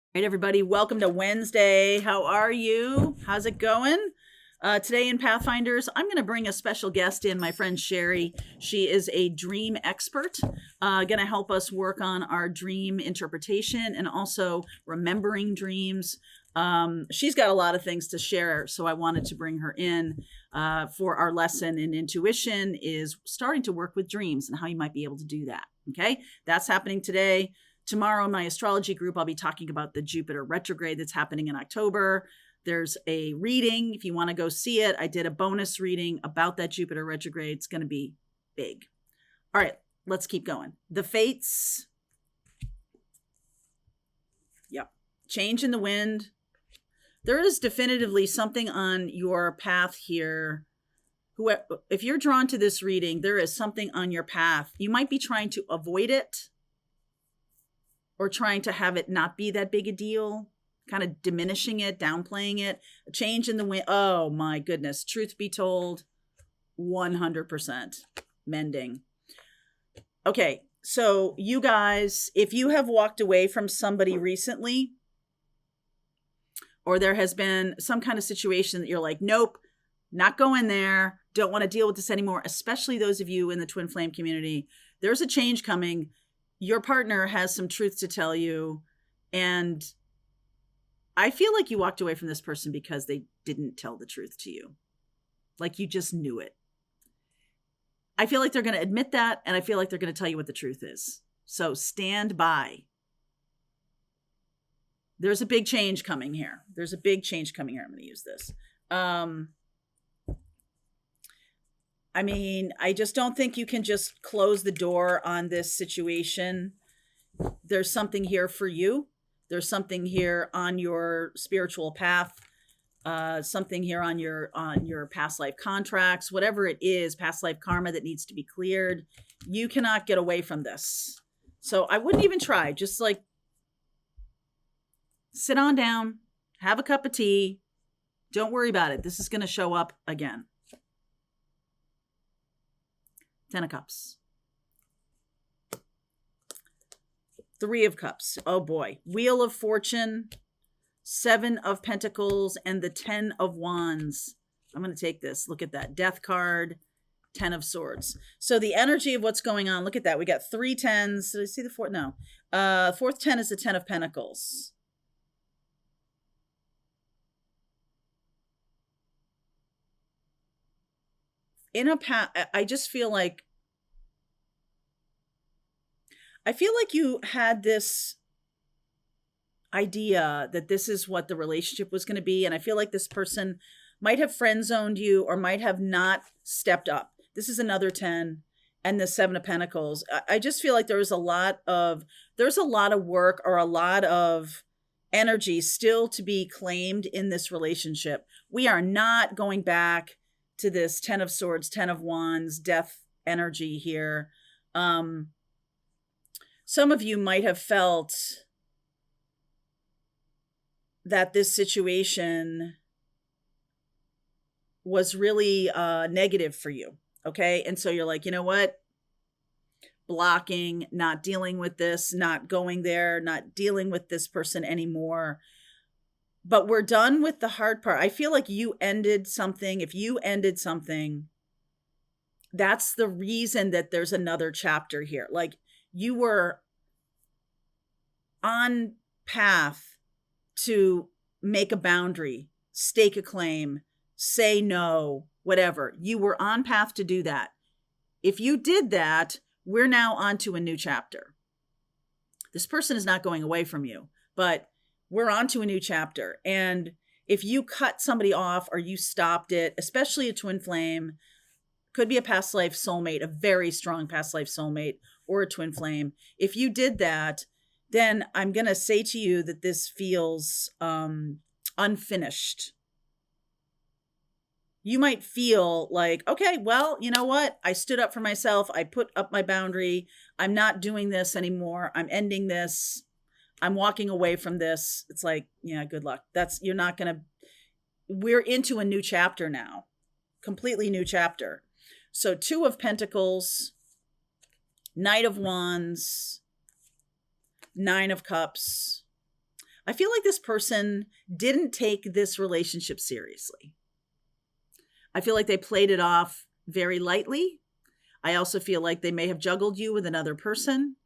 All right, everybody, welcome to Wednesday. How are you? How's it going? Today in Pathfinders, I'm going to bring a special guest in, my friend Sherry. She is a dream expert, going to help us work on our dream interpretation and also remembering dreams. She's got a lot of things to share, so I wanted to bring her in for our lesson in intuition is starting to work with dreams and how you might be able to do that. Okay, that's happening today. Tomorrow in my astrology group, I'll be talking about the Jupiter retrograde that's happening in October. There's a reading if you want to go see it. I did a bonus reading about that Jupiter retrograde. It's going to be big. All right, let's keep going. The fates. Yep. Change in the wind. There is definitively something on your path here. If you're drawn to this reading, there is something on your path. You might be trying to avoid it or trying to have it not be that big a deal, kind of diminishing it, downplaying it. A change in the wind. Oh my goodness. Truth be told, 100% mending. Okay, so you guys, if you have walked away from somebody recently, or there has been some kind of situation that you're like, nope, not going there, don't want to deal with this anymore, especially those of you in the twin flame community, there's a change coming. Your partner has some truth to tell you. And I feel like you walked away from this person because they didn't tell the truth to you. Like you just knew it. I feel like they're going to admit that. And I feel like they're going to tell you what the truth is. So stand by. There's a big change coming here. I'm going to use this. I just don't think you can just close the door on this situation. There's something here for you. There's something here on your spiritual path, something here on your past life contracts, whatever it is, past life karma that needs to be cleared. You cannot get away from this. So I wouldn't even try. Just like sit on down, have a cup of tea. Don't worry about it. This is going to show up again. 10 of Cups. 3 of Cups. Oh boy. Wheel of Fortune. 7 of Pentacles. And the 10 of Wands. I'm going to take this. Look at that. Death card. 10 of Swords. So the energy of what's going on. Look at that. We got 3 10s. Did I see the fourth? No. Fourth 10 is the 10 of Pentacles. I just feel like you had this idea that this is what the relationship was going to be. And I feel like this person might have friend zoned you or might have not stepped up. This is another 10 and the 7 of Pentacles. I just feel like there's a lot of work or a lot of energy still to be claimed in this relationship. We are not going back to this 10 of Swords, 10 of Wands, death energy here. Some of you might have felt that this situation was really negative for you. Okay. And so you're like, you know what? Blocking, not dealing with this, not going there, not dealing with this person anymore. But we're done with the hard part. I feel like you ended something. If you ended something, that's the reason that there's another chapter here. Like you were on path to make a boundary, stake a claim, say no, whatever. You were on path to do that. If you did that, we're now on to a new chapter. This person is not going away from you, but we're on to a new chapter. And if you cut somebody off or you stopped it, especially a twin flame, could be a past life soulmate, a very strong past life soulmate, or a twin flame. If you did that, then I'm going to say to you that this feels unfinished. You might feel like, okay, well, you know what? I stood up for myself. I put up my boundary. I'm not doing this anymore. I'm ending this. I'm walking away from this. It's like, yeah, good luck. We're into a new chapter now, completely new chapter. So 2 of Pentacles, Knight of Wands, 9 of Cups. I feel like this person didn't take this relationship seriously. I feel like they played it off very lightly. I also feel like they may have juggled you with another person,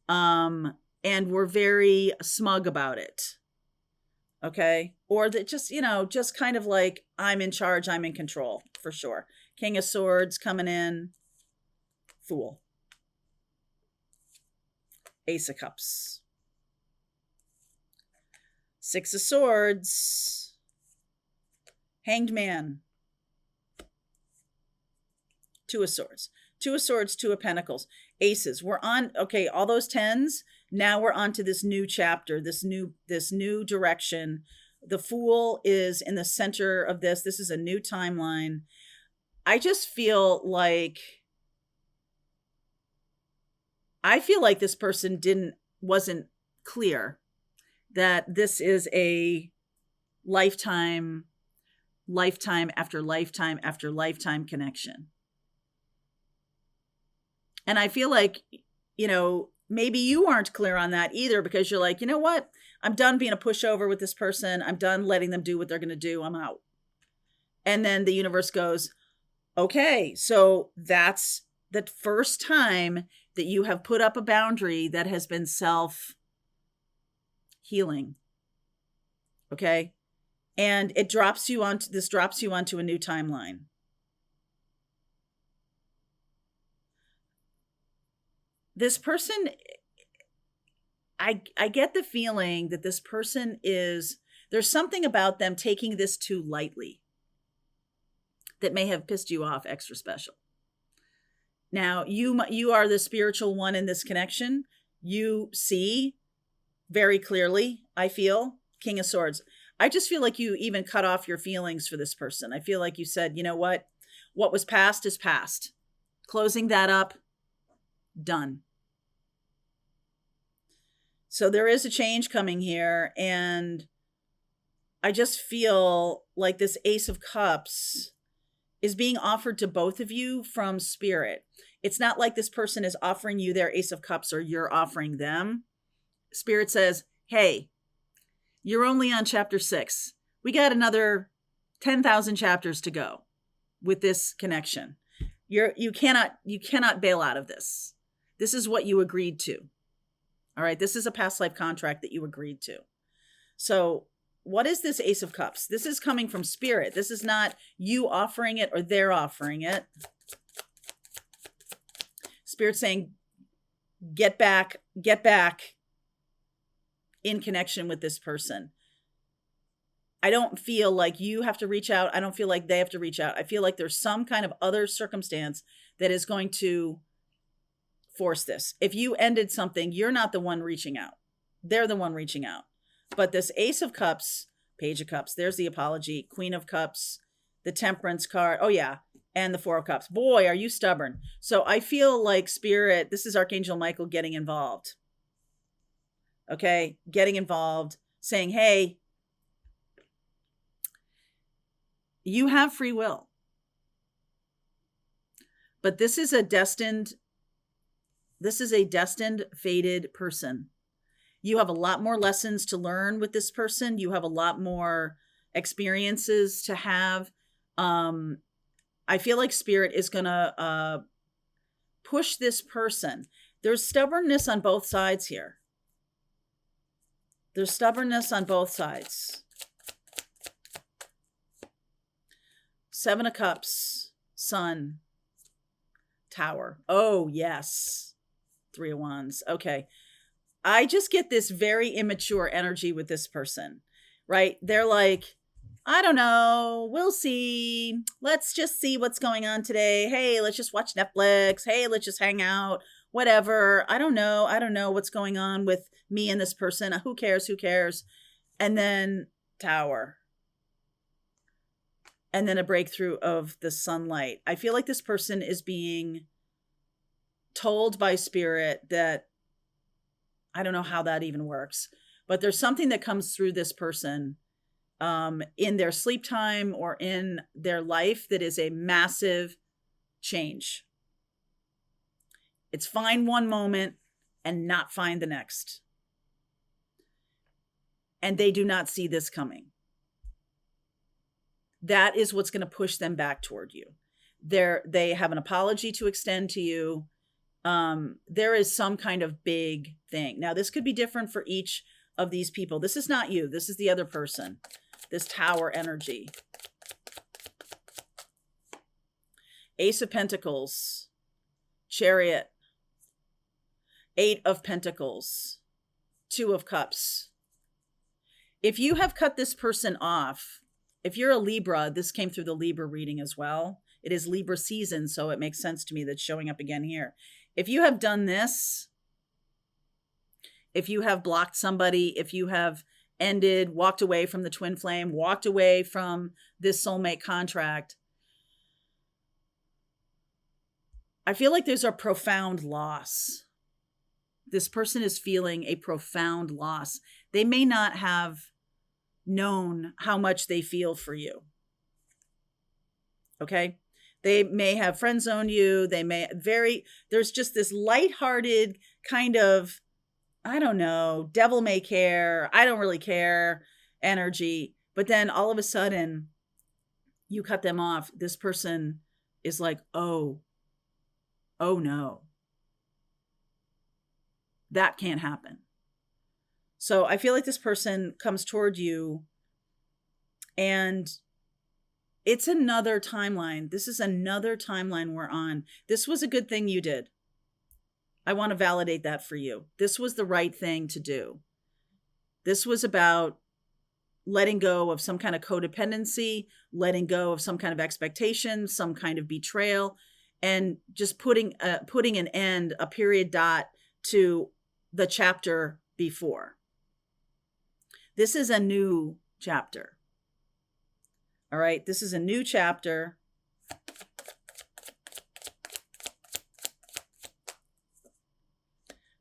and were very smug about it. Okay. Or that just, just kind of like, I'm in charge, I'm in control, for sure. King of Swords coming in. Fool. Ace of Cups. Six of Swords. Hanged Man. Two of Swords. Two of Swords, Two of Pentacles. Aces. We're on, okay, all those tens. Now we're on to this new chapter, this new direction. The Fool is in the center of this. This is a new timeline. I just feel like this person wasn't clear that this is a lifetime after lifetime after lifetime connection. And I feel like, maybe you aren't clear on that either, because you're like, you know what? I'm done being a pushover with this person. I'm done letting them do what they're going to do. I'm out. And then the universe goes, okay, so that's the first time that you have put up a boundary that has been self-healing. Okay? And it drops you onto a new timeline. This person, I get the feeling that this person there's something about them taking this too lightly that may have pissed you off extra special. Now, you are the spiritual one in this connection. You see very clearly, I feel, King of Swords. I just feel like you even cut off your feelings for this person. I feel like you said, you know what was past is past. Closing that up, done. So there is a change coming here, and I just feel like this Ace of Cups is being offered to both of you from Spirit. It's not like this person is offering you their Ace of Cups or you're offering them. Spirit says, hey, you're only on chapter 6. We got another 10,000 chapters to go with this connection. You cannot bail out of this. This is what you agreed to. All right. This is a past life contract that you agreed to. So what is this Ace of Cups? This is coming from Spirit. This is not you offering it or they're offering it. Spirit saying, get back in connection with this person. I don't feel like you have to reach out. I don't feel like they have to reach out. I feel like there's some kind of other circumstance that is going to force this. If you ended something, you're not the one reaching out. They're the one reaching out. But this Ace of Cups, Page of Cups, there's the apology, Queen of Cups, the Temperance card. Oh, yeah. And the Four of Cups. Boy, are you stubborn. So I feel like Spirit, this is Archangel Michael getting involved. Okay? Getting involved, saying, hey, you have free will. But this is a destined, fated person. You have a lot more lessons to learn with this person. You have a lot more experiences to have. I feel like Spirit is going to push this person. There's stubbornness on both sides here. There's stubbornness on both sides. Seven of Cups, Sun, Tower. Oh, yes. Three of Wands. Okay. I just get this very immature energy with this person, right? They're like, I don't know. We'll see. Let's just see what's going on today. Hey, let's just watch Netflix. Hey, let's just hang out. Whatever. I don't know. I don't know what's going on with me and this person. Who cares? Who cares? And then Tower. And then a breakthrough of the sunlight. I feel like this person is being told by Spirit that, I don't know how that even works, but there's something that comes through this person in their sleep time or in their life that is a massive change. It's fine one moment and not fine the next. and they do not see this coming. That is what's going to push them back toward you. They have an apology to extend to you. There is some kind of big thing. Now, this could be different for each of these people. This is not you. This is the other person. This Tower energy. Ace of Pentacles. Chariot. 8 of Pentacles. 2 of Cups. If you have cut this person off, if you're a Libra, this came through the Libra reading as well. It is Libra season, so it makes sense to me that's showing up again here. If you have done this, if you have blocked somebody, if you have ended, walked away from the twin flame, walked away from this soulmate contract, I feel like there's a profound loss. This person is feeling a profound loss. They may not have known how much they feel for you. Okay? They may have friend zoned you. They may there's just this lighthearted kind of, I don't know, devil may care, I don't really care energy. But then all of a sudden you cut them off. This person is like, oh no, that can't happen. So I feel like this person comes toward you and it's another timeline. This is another timeline we're on. This was a good thing you did. I want to validate that for you. This was the right thing to do. This was about letting go of some kind of codependency, letting go of some kind of expectation, some kind of betrayal, and just putting an end, a period dot to the chapter before. This is a new chapter. All right, this is a new chapter.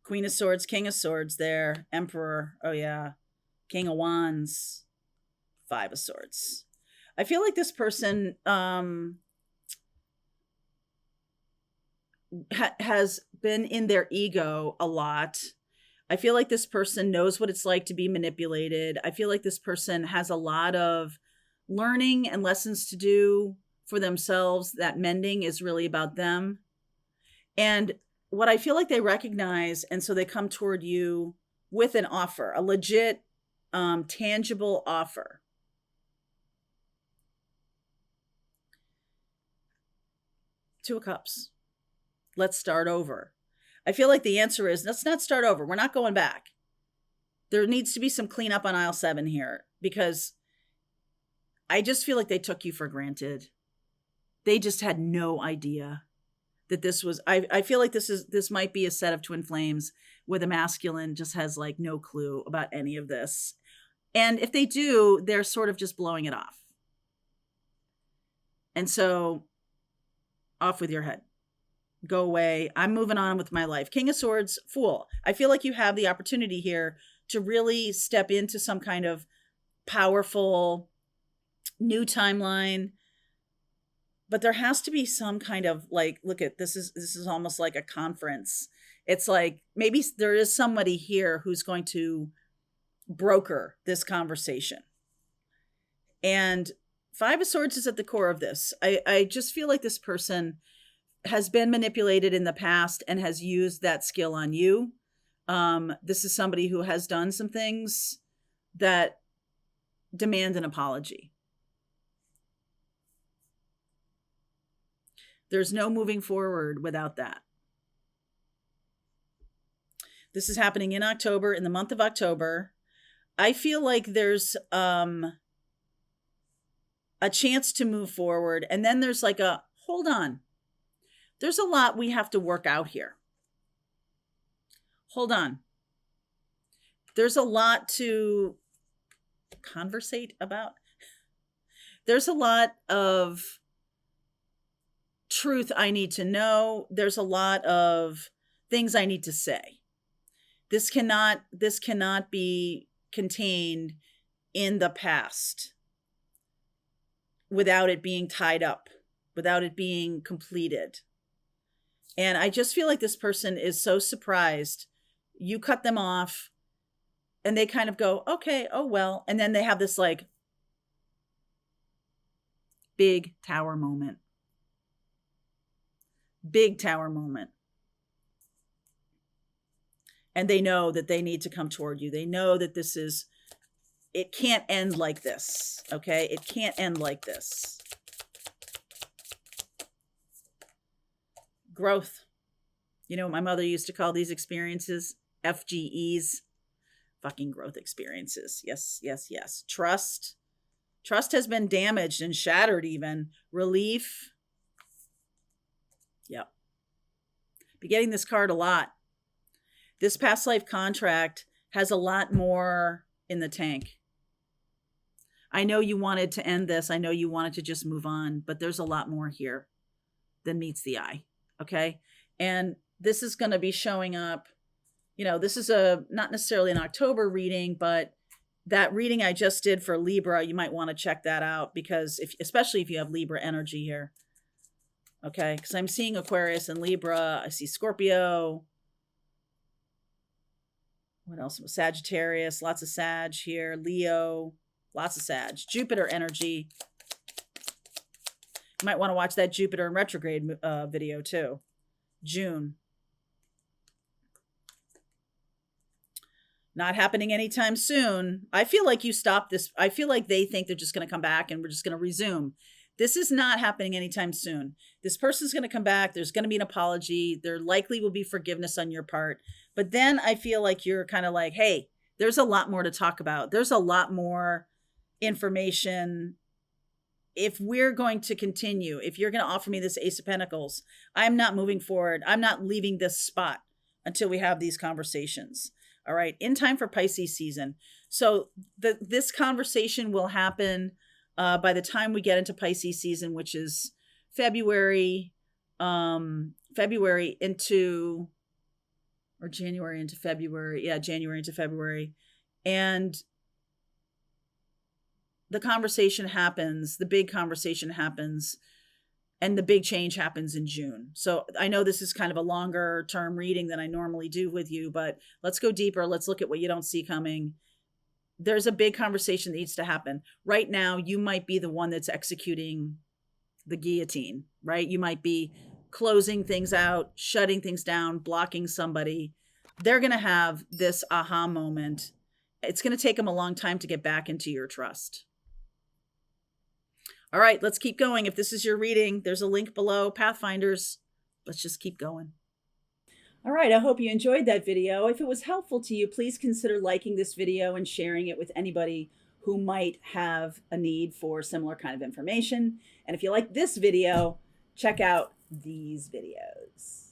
Queen of Swords, King of Swords there, Emperor, oh yeah, King of Wands, 5 of Swords. I feel like this person has been in their ego a lot. I feel like this person knows what it's like to be manipulated. I feel like this person has a lot of learning and lessons to do for themselves. That mending is really about them. And what I feel like they recognize, and so they come toward you with an offer, a legit, tangible offer. Two of Cups. Let's start over. I feel like the answer is, let's not start over. We're not going back. There needs to be some cleanup on aisle 7 here, because I just feel like they took you for granted. They just had no idea that this was, I feel like this might be a set of twin flames where the masculine just has like no clue about any of this. And if they do, they're sort of just blowing it off. And so off with your head. Go away. I'm moving on with my life. King of Swords, Fool. I feel like you have the opportunity here to really step into some kind of powerful new timeline. But there has to be some kind of like, look at this is almost like a conference. It's like maybe there is somebody here who's going to broker this conversation. And 5 of Swords is at the core of this. I just feel like this person has been manipulated in the past and has used that skill on you. This is somebody who has done some things that demand an apology. There's no moving forward without that. This is happening in October, in the month of October. I feel like there's a chance to move forward. And then there's like a, hold on. There's a lot we have to work out here. Hold on. There's a lot to conversate about. There's a lot of truth I need to know. There's a lot of things I need to say. This cannot be contained in the past without it being tied up, without it being completed. And I just feel like this person is so surprised. You cut them off. And they kind of go, okay, oh well. And then they have this like big tower moment. Big tower moment. And they know that they need to come toward you. They know that this is, it can't end like this. Okay. It can't end like this. Growth. You know what my mother used to call these experiences? FGEs. Fucking growth experiences. Yes, yes, yes. Trust. Trust has been damaged and shattered even. Relief. Yep. Be getting this card a lot. This past life contract has a lot more in the tank. I know you wanted to end this. I know you wanted to just move on, but there's a lot more here than meets the eye. Okay. And this is going to be showing up. You know, this is not necessarily an October reading, but that reading I just did for Libra, you might want to check that out because especially if you have Libra energy here. Okay. Because I'm seeing Aquarius and Libra. I see Scorpio. What else? Sagittarius, lots of Sag here. Leo, lots of Sag. Jupiter energy. You might want to watch that Jupiter in retrograde video too. June. Not happening anytime soon. I feel like you stopped this. I feel like they think they're just going to come back and we're just going to resume. This is not happening anytime soon. This person's going to come back. There's going to be an apology. There likely will be forgiveness on your part. But then I feel like you're kind of like, hey, there's a lot more to talk about. There's a lot more information. If we're going to continue, if you're going to offer me this Ace of Pentacles, I'm not moving forward. I'm not leaving this spot until we have these conversations. All right. In time for Pisces season. So this conversation will happen by the time we get into Pisces season, which is February into, or January into February. Yeah, January into February. And the conversation happens, the big conversation happens, and the big change happens in June. So I know this is kind of a longer term reading than I normally do with you, but let's go deeper. Let's look at what you don't see coming. There's a big conversation that needs to happen. Right now, you might be the one that's executing the guillotine, right? You might be closing things out, shutting things down, blocking somebody. They're going to have this aha moment. It's going to take them a long time to get back into your trust. All right, let's keep going. If this is your reading, there's a link below. Pathfinders, let's just keep going. All right, I hope you enjoyed that video. If it was helpful to you, please consider liking this video and sharing it with anybody who might have a need for similar kind of information. And if you like this video, check out these videos.